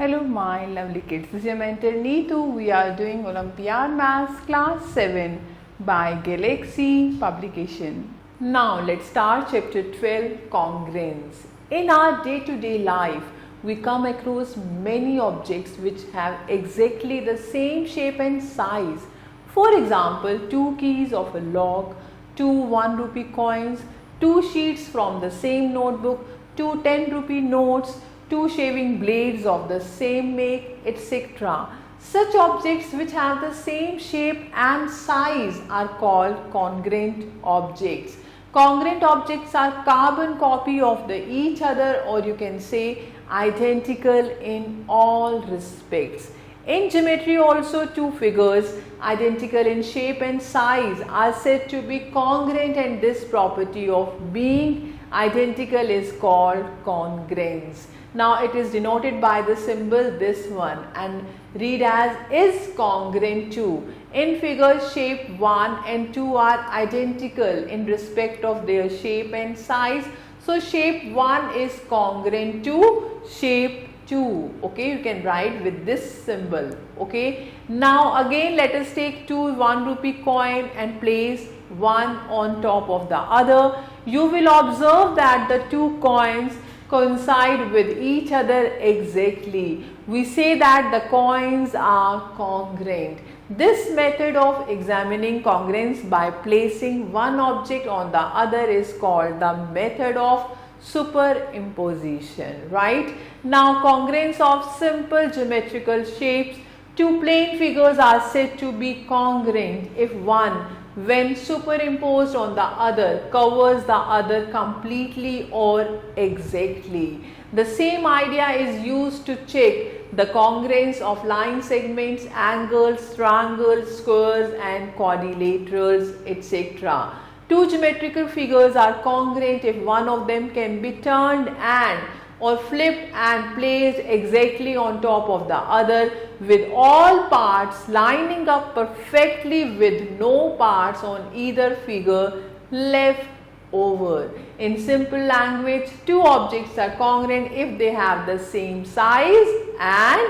Hello my lovely kids, this is your mentor Neetu. We are doing Olympiad Maths class 7 by Galaxy publication. Now let's start chapter 12, congruence. In our day-to-day life, we come across many objects which have exactly the same shape and size. For example, 2 keys of a lock, 2 1 rupee coins, 2 sheets from the same notebook, 2 10 rupee notes, 2 shaving blades of the same make, etc. Such objects which have the same shape and size are called congruent objects. Congruent objects are carbon copy of each other, or you can say identical in all respects. In geometry also, 2 figures identical in shape and size are said to be congruent, and this property of being identical is called congruence. Now it is denoted by the symbol this one and read as is congruent to. In figures, shape 1 and 2 are identical in respect of their shape and size. So shape 1 is congruent to shape 2. Okay, you can write with this symbol. Okay, now again let us take 2 1 rupee coin and place one on top of the other. You will observe that the 2 coins coincide with each other exactly. We say that the coins are congruent. This method of examining congruence by placing one object on the other is called the method of superimposition, right? Now congruence of simple geometrical shapes. 2 plane figures are said to be congruent if one, when superimposed on the other, covers the other completely or exactly. The same idea is used to check the congruence of line segments, angles, triangles, squares and quadrilaterals, etc. 2 geometrical figures are congruent if one of them can be turned and or flipped and placed exactly on top of the other, with all parts lining up perfectly with no parts on either figure left over. In simple language, 2 objects are congruent if they have the same size and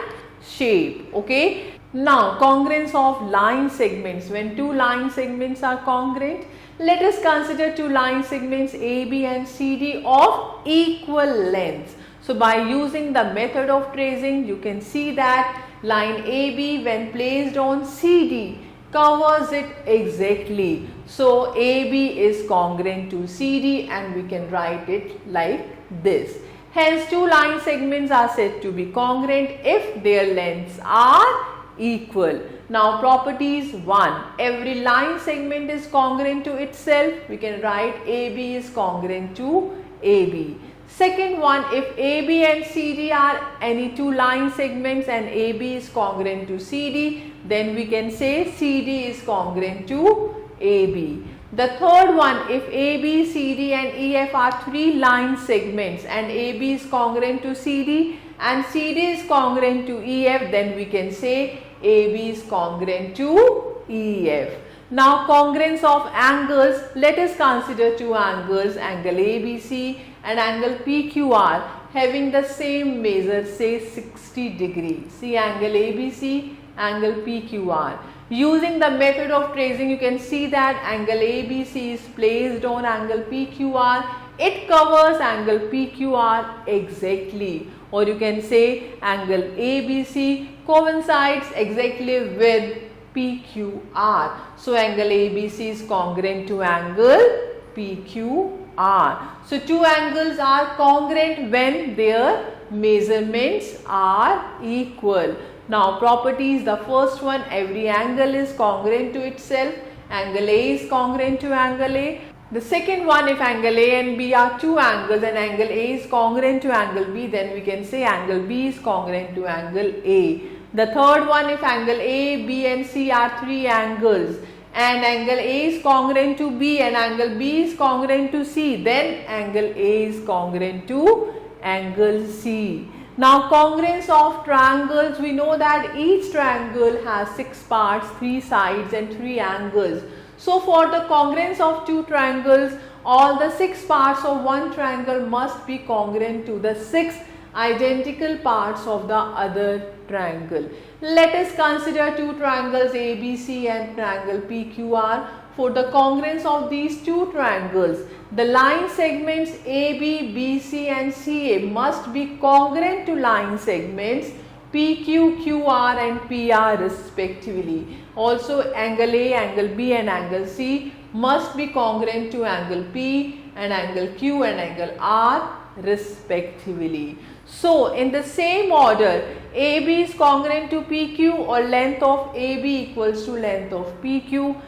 shape. Okay. Now congruence of line segments. When 2 line segments are congruent, let us consider 2 line segments AB and CD of equal length. So by using the method of tracing, you can see that line AB when placed on CD covers it exactly. So AB is congruent to CD and we can write it like this. Hence 2 line segments are said to be congruent if their lengths are equal. Now properties 1. Every line segment is congruent to itself. We can write AB is congruent to AB. Second one, if AB and CD are any 2 line segments and AB is congruent to CD, then we can say CD is congruent to AB. The third one, if AB, CD and EF are 3 line segments and AB is congruent to CD and CD is congruent to EF, then we can say AB is congruent to EF. Now congruence of angles, let us consider 2 angles, angle ABC and angle PQR having the same measure, say 60 degrees. See angle ABC, angle PQR. Using the method of tracing, you can see that angle ABC is placed on angle PQR. It covers angle PQR exactly, or you can say angle ABC coincides exactly with PQR. So angle ABC is congruent to angle PQR. So 2 angles are congruent when their measurements are equal. Now properties, the first one, every angle is congruent to itself. Angle A is congruent to angle A. The second one, if angle A and B are 2 angles and angle A is congruent to angle B, then we can say angle B is congruent to angle A. The third one, if angle A, B and C are 3 angles and angle A is congruent to B and angle B is congruent to C, then angle A is congruent to angle C. Now congruence of triangles, we know that each triangle has 6 parts, 3 sides and 3 angles. So for the congruence of 2 triangles, all the 6 parts of one triangle must be congruent to the 6 identical parts of the other triangle. Let us consider two triangles ABC and triangle PQR. For the congruence of these two triangles, the line segments AB, BC and CA must be congruent to line segments PQ, QR and PR respectively. Also, angle A, angle B and angle C must be congruent to angle P and angle Q and angle R respectively. So, in the same order, AB is congruent to PQ or length of AB equals to length of PQ.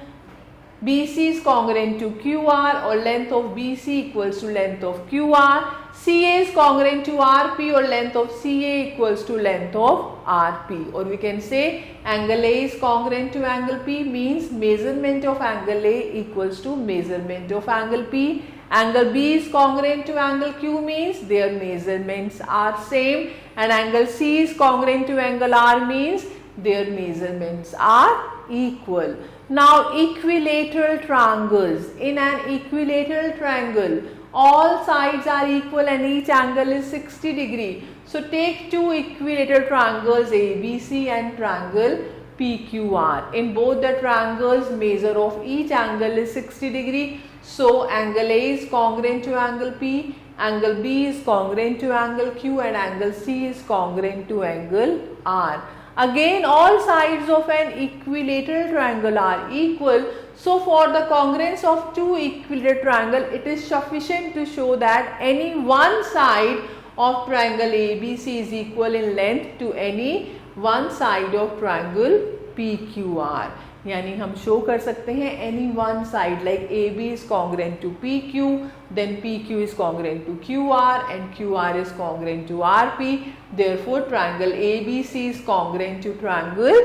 BC is congruent to QR or length of BC equals to length of QR. CA is congruent to RP or length of CA equals to length of RP. Or we can say angle A is congruent to angle P means measurement of angle A equals to measurement of angle P. Angle B is congruent to angle Q means their measurements are same, and angle C is congruent to angle R means their measurements are equal. Now, equilateral triangles. In an equilateral triangle, all sides are equal and each angle is 60 degree. So, take two equilateral triangles ABC and triangle PQR. In both the triangles, measure of each angle is 60 degree. So, angle A is congruent to angle P, angle B is congruent to angle Q and angle C is congruent to angle R. Again, all sides of an equilateral triangle are equal. So, for the congruence of two equilateral triangle, it is sufficient to show that any one side of triangle ABC is equal in length to any one side of triangle PQR. यानी हम show कर सकते हैं any one side like AB is congruent to PQ, then PQ is congruent to QR and QR is congruent to RP. Therefore, triangle ABC is congruent to triangle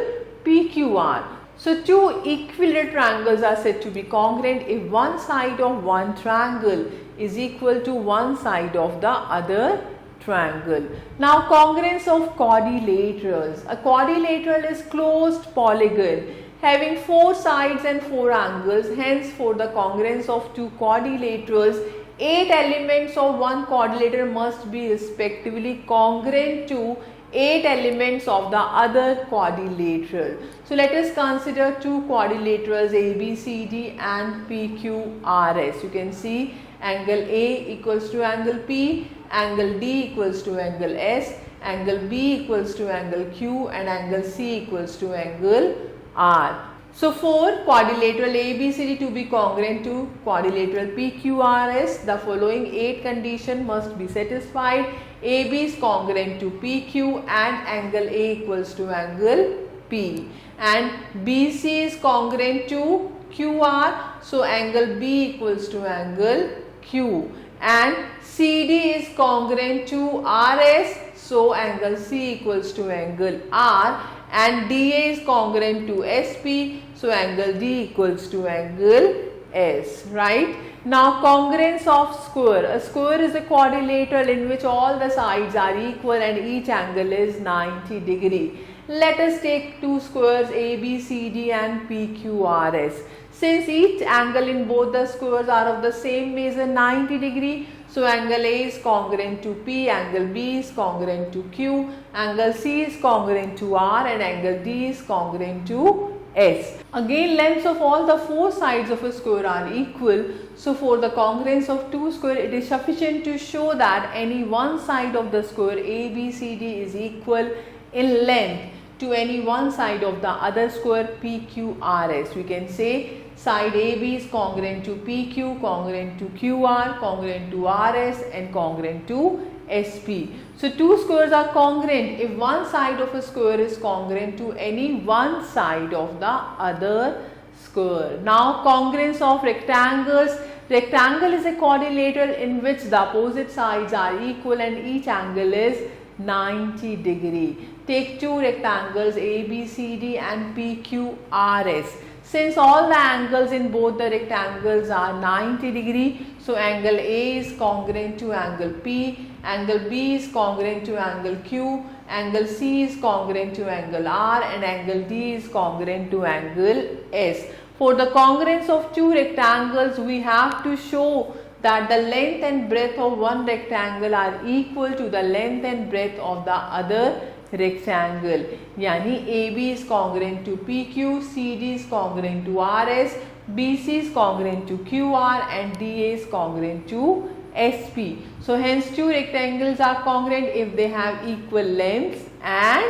PQR. So, two equilateral triangles are said to be congruent if one side of one triangle is equal to one side of the other triangle. Now, congruence of quadrilaterals. A quadrilateral is closed polygon having four sides and four angles. Hence, for the congruence of two quadrilaterals, 8 elements of one quadrilateral must be respectively congruent to 8 elements of the other quadrilateral. So, let us consider two quadrilaterals ABCD and PQRS. You can see angle A equals to angle P, angle D equals to angle S, angle B equals to angle Q and angle C equals to angle R. So, for quadrilateral ABCD to be congruent to quadrilateral PQRS, the following 8 conditions must be satisfied. AB is congruent to PQ and angle A equals to angle P, and BC is congruent to QR, so angle B equals to angle Q, and CD is congruent to RS, so angle C equals to angle R, and DA is congruent to SP, so angle D equals to angle S, right? Now, congruence of square. A square is a quadrilateral in which all the sides are equal and each angle is 90 degree. Let us take two squares ABCD and PQRS. Since each angle in both the squares are of the same measure 90 degree, so angle A is congruent to P, angle B is congruent to Q, angle C is congruent to R and angle D is congruent to S. Again, lengths of all the four sides of a square are equal. So, for the congruence of two square, it is sufficient to show that any one side of the square ABCD is equal in length to any one side of the other square PQRS. We can say side AB is congruent to PQ, congruent to QR, congruent to RS and congruent to SP. So, two squares are congruent if one side of a square is congruent to any one side of the other square. Now, congruence of rectangles. Rectangle is a quadrilateral in which the opposite sides are equal and each angle is 90 degree. Take two rectangles ABCD and PQRS. Since all the angles in both the rectangles are 90 degree, so angle A is congruent to angle P, angle B is congruent to angle Q, angle C is congruent to angle R and angle D is congruent to angle S. For the congruence of two rectangles, we have to show that the length and breadth of one rectangle are equal to the length and breadth of the other rectangle. Yani AB is congruent to PQ, CD is congruent to RS, BC is congruent to QR and DA is congruent to SP. So hence two rectangles are congruent if they have equal lengths and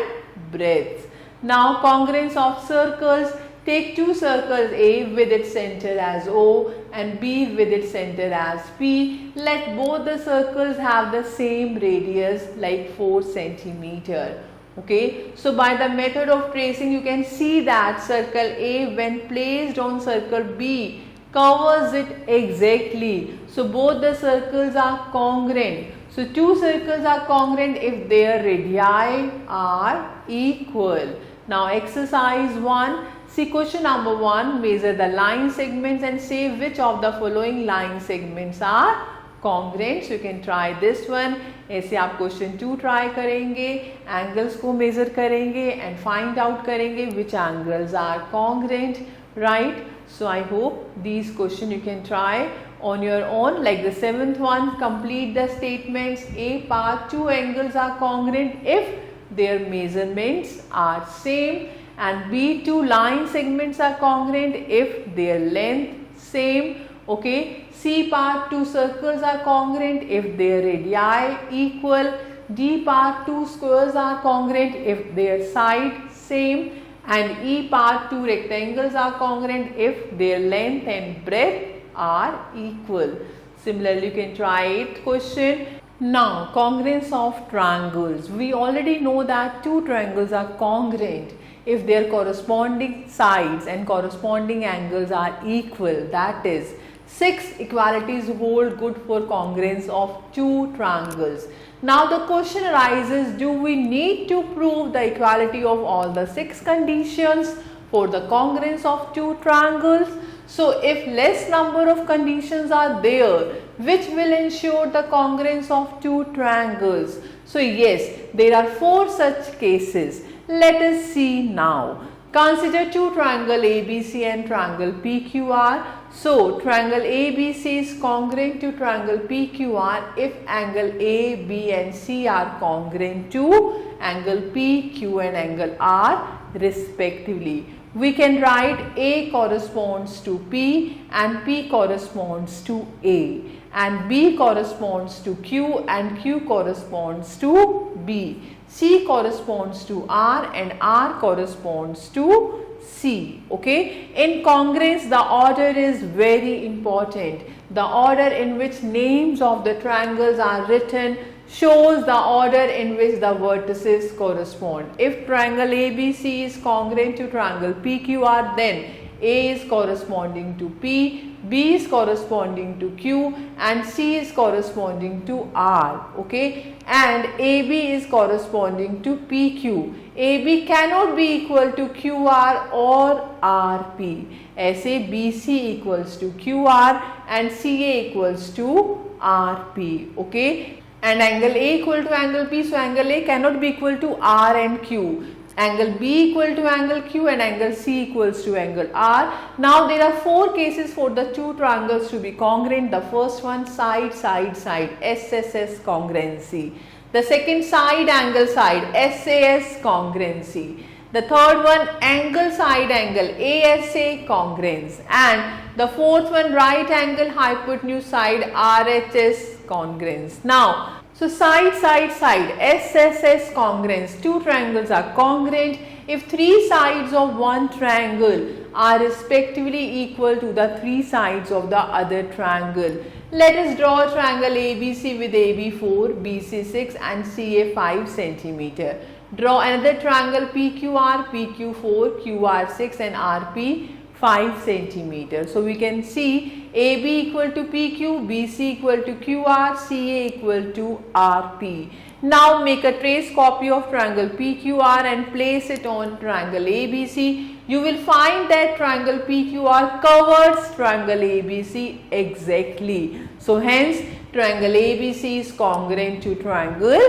breadths. Now congruence of circles. Take two circles, A with its center as O and B with its center as P. Let both the circles have the same radius like 4 centimeter. Okay, so by the method of tracing you can see that circle A when placed on circle B covers it exactly. So both the circles are congruent. So two circles are congruent if their radii are equal. Now exercise 1. See question number 1. Measure the line segments and say which of the following line segments are congruent. So you can try this one. ऐसे आप question 2 try करेंगे, angles को measure करेंगे and find out करेंगे which angles are congruent, right? So I hope these questions you can try on your own. Like the 7th one, complete the statements. A part, two angles are congruent if their measurements are same, and B, two line segments are congruent if their length same. Okay, C part, two circles are congruent if their radii equal. D part, two squares are congruent if their side same, and E part, two rectangles are congruent if their length and breadth are equal. Similarly, you can try 8th question. Now congruence of triangles. We already know that two triangles are congruent if their corresponding sides and corresponding angles are equal. That is, 6 equalities hold good for congruence of two triangles. Now the question arises, do we need to prove the equality of all the 6 conditions for the congruence of two triangles? So if less number of conditions are there, which will ensure the congruence of two triangles? So yes, there are 4 such cases. Let us see now. Consider two triangle ABC and triangle PQR. So triangle ABC is congruent to triangle PQR if angle A, B and C are congruent to angle P, Q and angle R respectively. We can write A corresponds to P and P corresponds to A, and B corresponds to Q and Q corresponds to B. C corresponds to R and R corresponds to C. Okay, in congruence the order is very important. The order in which names of the triangles are written shows the order in which the vertices correspond. If triangle ABC is congruent to triangle PQR, then A is corresponding to P, B is corresponding to Q and C is corresponding to R. Okay, and AB is corresponding to PQ. AB cannot be equal to QR or RP. ऐसे BC equals to QR and CA equals to RP. Okay, and angle A equal to angle P, so angle A cannot be equal to R and Q. Angle B equal to angle Q and angle C equals to angle R. Now there are 4 cases for the two triangles to be congruent. The first one, side, side, side, SSS congruency. The second, side, angle, side, SAS congruency. The third one, angle, side, angle, ASA congruence. And the fourth one, right angle, hypotenuse, side, RHS congruence. Now, so side, side, side, SSS congruence. Two triangles are congruent if 3 sides of one triangle are respectively equal to the 3 sides of the other triangle. Let us draw a triangle ABC with AB 4, BC 6 and CA 5 cm. Draw another triangle PQR, PQ 4, QR 6 and RP 5 cm. So we can see AB equal to PQ, BC equal to QR, CA equal to RP. Now make a trace copy of triangle PQR and place it on triangle ABC. You will find that triangle PQR covers triangle ABC exactly. So hence triangle ABC is congruent to triangle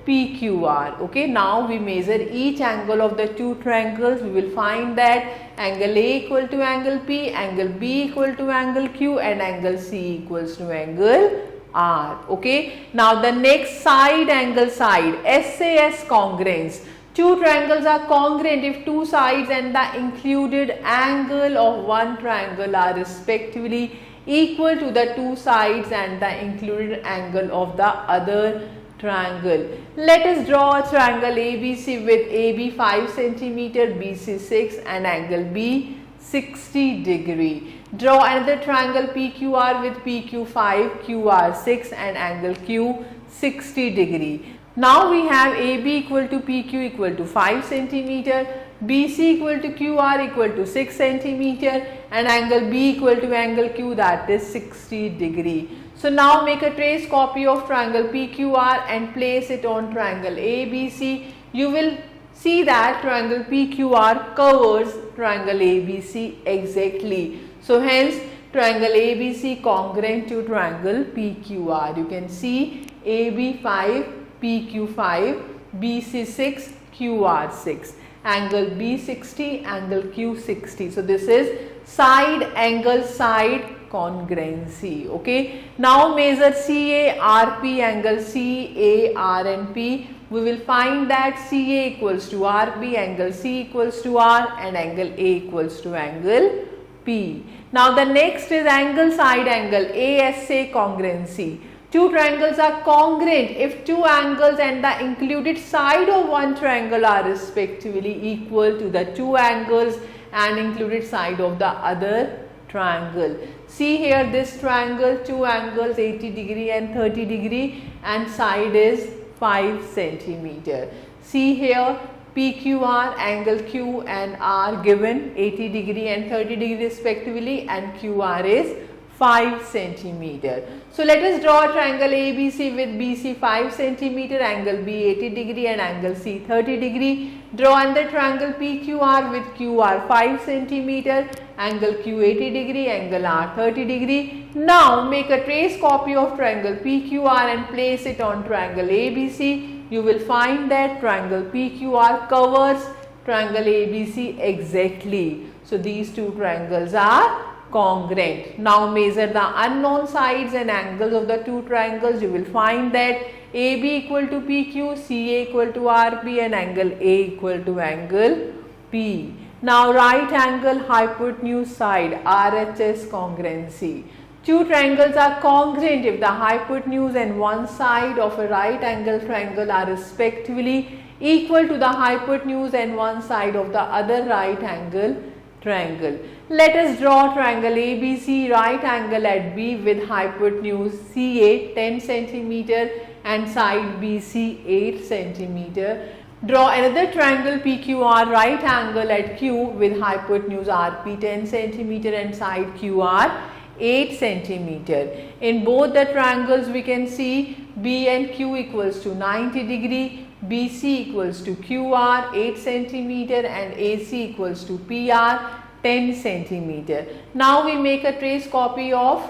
PQR. Okay, now we measure each angle of the two triangles. We will find that angle A equal to angle P, angle B equal to angle Q, and angle C equals to angle R. Okay, now the next side angle side, SAS congruence. Two triangles are congruent if two sides and the included angle of one triangle are respectively equal to the two sides and the included angle of the other triangle. Let us draw a triangle ABC with AB 5 cm, BC 6 and angle B 60 degree. Draw another triangle PQR with PQ 5, QR 6 and angle Q 60 degree. Now we have AB equal to PQ equal to 5 cm, BC equal to QR equal to 6 cm and angle B equal to angle Q, that is 60 degree. So now make a trace copy of triangle PQR and place it on triangle ABC. You will see that triangle PQR covers triangle ABC exactly. So hence triangle ABC congruent to triangle PQR. You can see AB 5, PQ 5, BC 6, QR 6. Angle B 60, angle Q 60. So this is side angle side congruency. Okay, now measure CA, RP, angle CA, R and P. We will find that CA equals to RP, angle C equals to R and angle A equals to angle P. Now the next is angle side angle ASA congruency. Two triangles are congruent if two angles and the included side of one triangle are respectively equal to the two angles and included side of the other triangle. See here this triangle, two angles 80 degree and 30 degree and side is 5 centimeter. See here PQR, angle Q and R given 80 degree and 30 degree respectively and QR is 5 centimeter. So let us draw a triangle ABC with BC 5 centimeter, angle B 80 degree and angle C 30 degree. Draw another triangle PQR with QR 5 centimeter, angle Q 80 degree, angle R 30 degree. Now make a trace copy of triangle PQR and place it on triangle ABC. You will find that triangle PQR covers triangle ABC exactly. So these two triangles are congruent. Now measure the unknown sides and angles of the two triangles. You will find that AB equal to PQ, CA equal to RP and angle A equal to angle P. Now right angle hypotenuse side RHS congruency. Two triangles are congruent if the hypotenuse and one side of a right angle triangle are respectively equal to the hypotenuse and one side of the other right angle triangle. Let us draw triangle ABC, right angle at B with hypotenuse CA 10 centimeter and side BC 8 centimeter. Draw another triangle PQR, right angle at Q with hypotenuse RP 10 centimeter and side QR 8 centimeter. In both the triangles we can see B and Q equals to 90 degree, BC equals to QR 8 centimeter and AC equals to PR 10 centimeter. Now we make a trace copy of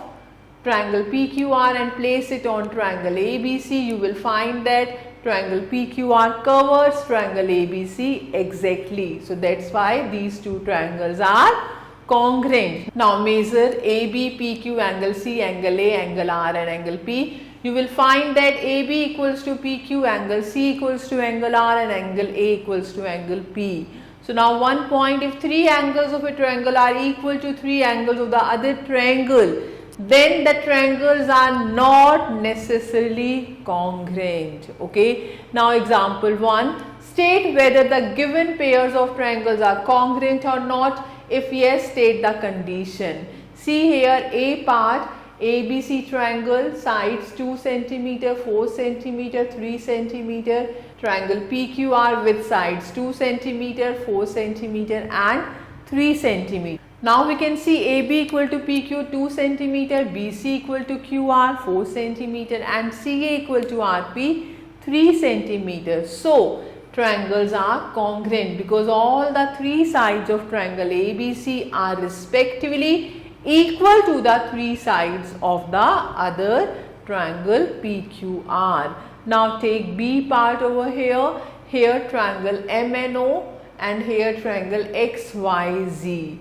triangle PQR and place it on triangle ABC. You will find that triangle PQR covers triangle ABC exactly. So that's why these two triangles are congruent. Now measure AB, PQ, angle C, angle A, angle R and angle P. You will find that AB equals to PQ, angle C equals to angle R and angle A equals to angle P. So now one point, if three angles of a triangle are equal to three angles of the other triangle, then the triangles are not necessarily congruent. Okay. Now example 1, state whether the given pairs of triangles are congruent or not. If yes, state the condition. See here A part, ABC triangle, sides 2 centimeter, 4 centimeter, 3 centimeter, triangle PQR with sides 2 centimeter, 4 centimeter and 3 centimeter. Now we can see AB equal to PQ 2 centimeter, BC equal to QR 4 centimeter and CA equal to RP 3 centimeter. So triangles are congruent because all the three sides of triangle ABC are respectively equal to the three sides of the other triangle PQR. Now take B part over here. Here triangle MNO and here triangle XYZ.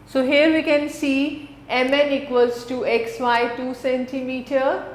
So here we can see MN equals to XY 2 centimeter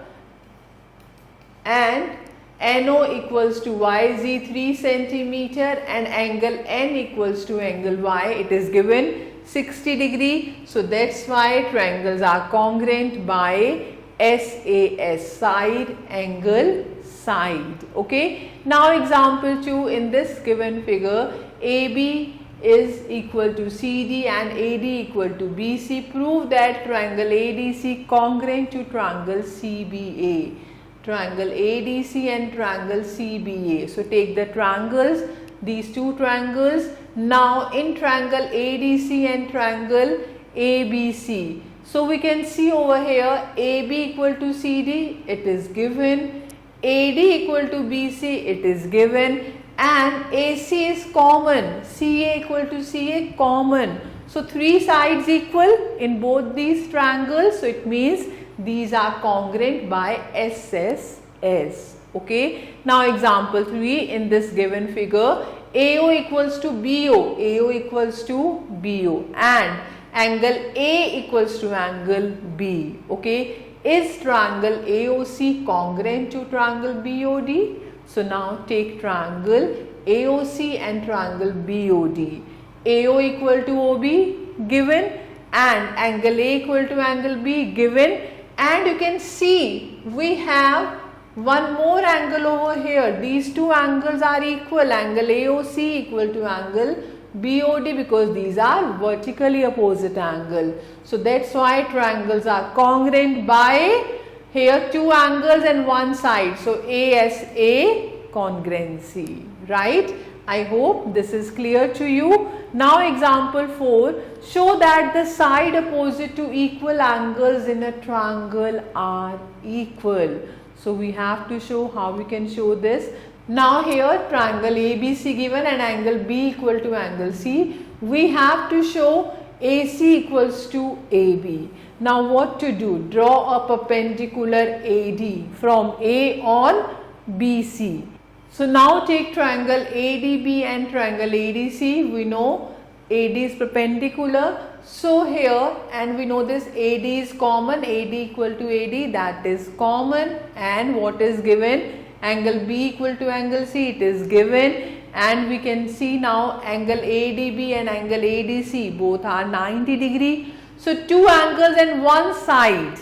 and NO equals to YZ 3 centimeter and angle N equals to angle Y. It is given 60 degree. So that's why triangles are congruent by SAS, side angle side. Okay. Now example 2, in this given figure, AB is equal to CD and AD equal to BC. Prove that triangle ADC congruent to triangle CBA. Triangle ADC and triangle CBA. So take the triangles, these two triangles. Now in triangle ADC and triangle ABC. So we can see over here AB equal to CD, it is given. AD equal to BC, it is given. And AC is common. CA equal to CA common. So three sides equal in both these triangles. So it means these are congruent by SSS. Okay. Now example 3, in this given figure, AO equals to BO, AO equals to BO and angle A equals to angle B. Okay. Is triangle AOC congruent to triangle BOD? So now take triangle AOC and triangle BOD. AO equal to OB given and angle A equal to angle B given, and you can see we have one more angle over here. These two angles are equal, angle AOC equal to angle BOD, because these are vertically opposite angle. So that's why triangles are congruent by here two angles and one side. So ASA congruency, right? I hope this is clear to you. Now example 4, show that the side opposite to equal angles in a triangle are equal. So we have to show how we can show this. Now here triangle ABC given and angle B equal to angle C. We have to show AC equals to AB. Now what to do? Draw a perpendicular AD from A on BC. So now take triangle ADB and triangle ADC. We know AD is perpendicular. So here, and we know this AD is common, AD equal to AD, that is common. And what is given? Angle B equal to angle C, it is given. And we can see now angle ADB and angle ADC both are 90 degree. So two angles and one side.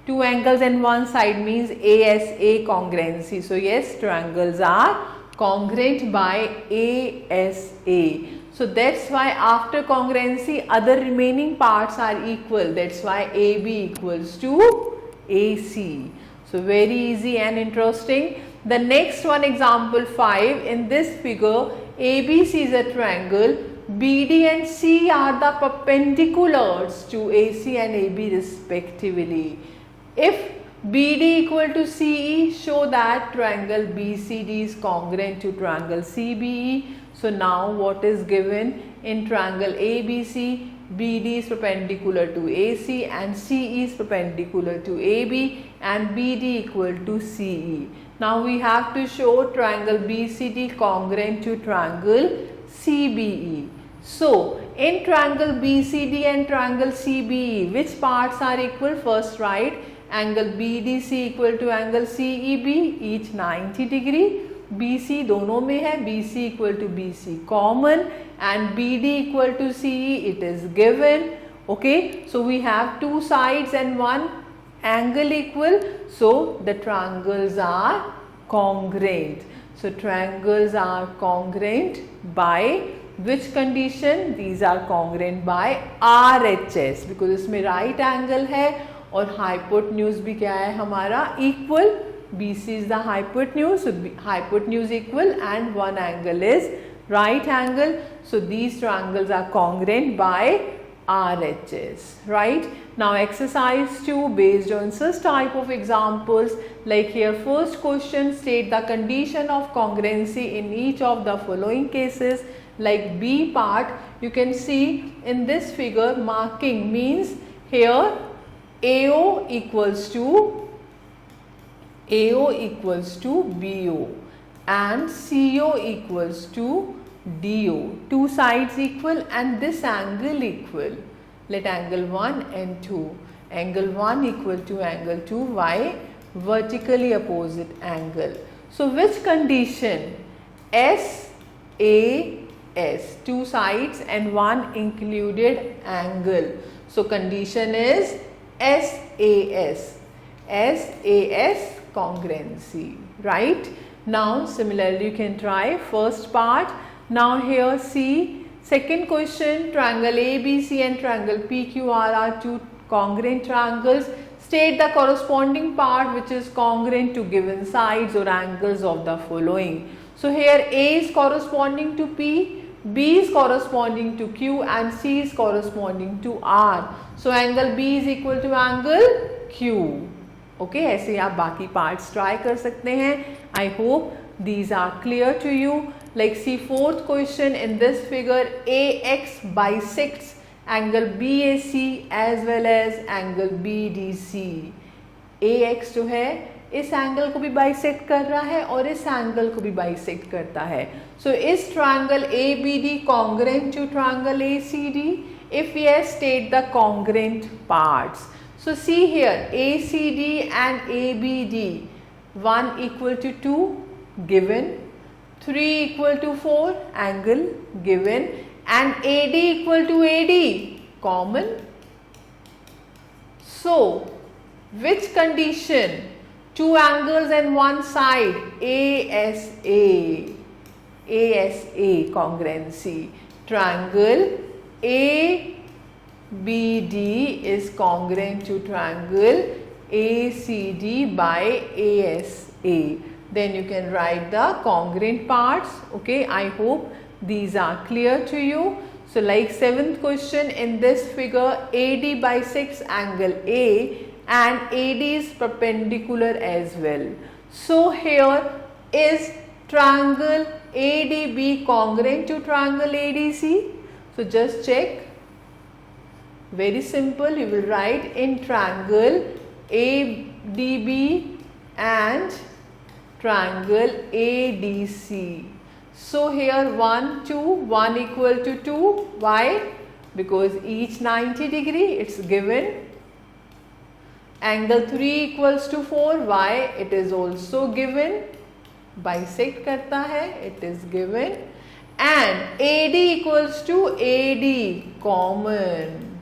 Two angles and one side means ASA congruency. So yes, triangles are congruent by ASA. So that's why after congruency other remaining parts are equal. That's why AB equals to AC. So very easy and interesting. The next one, example 5, in this figure ABC is a triangle, BD and C are the perpendiculars to AC and AB respectively. If BD equal to CE, show that triangle BCD is congruent to triangle CBE. So now what is given in triangle ABC? BD is perpendicular to AC and CE is perpendicular to AB and BD equal to CE. Now we have to show triangle BCD congruent to triangle CBE. So in triangle BCD and triangle CBE, which parts are equal? First write angle BDC equal to angle CEB, each 90 degree. BC दोनों में है, BC equal to BC common and BD equal to CE, it is given. Okay, so we have two sides and one angle equal, so the triangles are congruent. So triangles are congruent by which condition? These are congruent by RHS, because इसमें right angle है और hypotenuse भी क्या है हमारा equal. BC is the hypotenuse, so hypotenuse equal and one angle is right angle. So these triangles are congruent by RHS, right? Now exercise 2, based on such type of examples, like here first question, state the condition of congruency in each of the following cases. Like B part, you can see in this figure marking means here AO equals to AO equals to BO and CO equals to DO. Two sides equal and this angle equal. Let angle 1 and 2. Angle 1 equal to angle 2. Why? Vertically opposite angle. So which condition? SAS, two sides and one included angle. So condition is SAS. SAS congruency, right? Now similarly you can try first part. Now here see second question, triangle ABC and triangle PQR are two congruent triangles. State the corresponding part which is congruent to given sides or angles of the following. So here A is corresponding to P, B is corresponding to Q and C is corresponding to R. So angle B is equal to angle Q. Okay, ऐसे आप बाकी parts try कर सकते हैं. I hope these are clear to you. Like see fourth question in this figure, AX bisects angle BAC as well as angle BDC. AX जो है इस angle को भी बाइसेक्ट कर रहा है और इस एंगल को भी बाइसेक्ट करता है. सो इस triangle ABD congruent to triangle ACD? If yes, state the congruent parts. So see here ACD and ABD, 1 equal to 2 given, 3 equal to 4 angle given and AD equal to AD common. So which condition? Two angles and one side, ASA congruency. Triangle ABD is congruent to triangle ACD by ASA. Then you can write the congruent parts. Okay, I hope these are clear to you. So like seventh question in this figure, AD bisects angle A and AD is perpendicular as well. So here is triangle ADB congruent to triangle ADC? So just check. Very simple, you will write in triangle ADB and triangle ADC. So here 1, 2, 1 equal to 2. Why? Because each 90 degree it's given. Angle 3 equals to 4. Why? It is also given. Bisect करता है. It is given. And AD equals to AD common.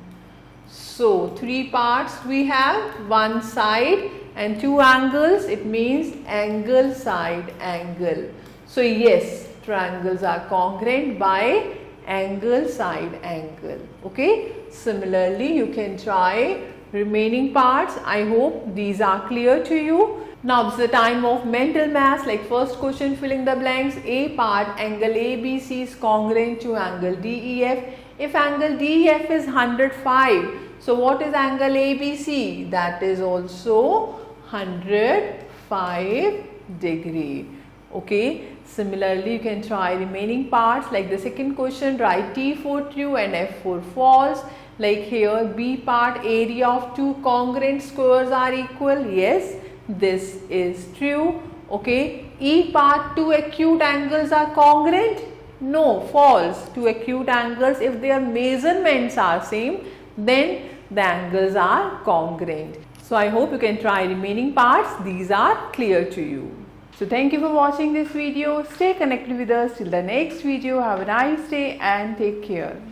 So 3 parts we have. One side and 2 angles. It means angle side angle. So yes, triangles are congruent by angle side angle. Okay. Similarly, you can try remaining parts. I hope these are clear to you. Now this is the time of mental maths. Like first question, filling the blanks. A part, angle ABC is congruent to angle DEF. If angle DEF is 105, so what is angle ABC? That is also 105 degree. Okay. Similarly, you can try remaining parts. Like the second question, write T4 true and F4 false. Like here B part, area of two congruent squares are equal. Yes, this is true. Okay. E part, two acute angles are congruent. No, false. Two acute angles, if their measurements are same, then the angles are congruent. So I hope you can try remaining parts. These are clear to you. So thank you for watching this video. Stay connected with us till the next video. Have a nice day and take care.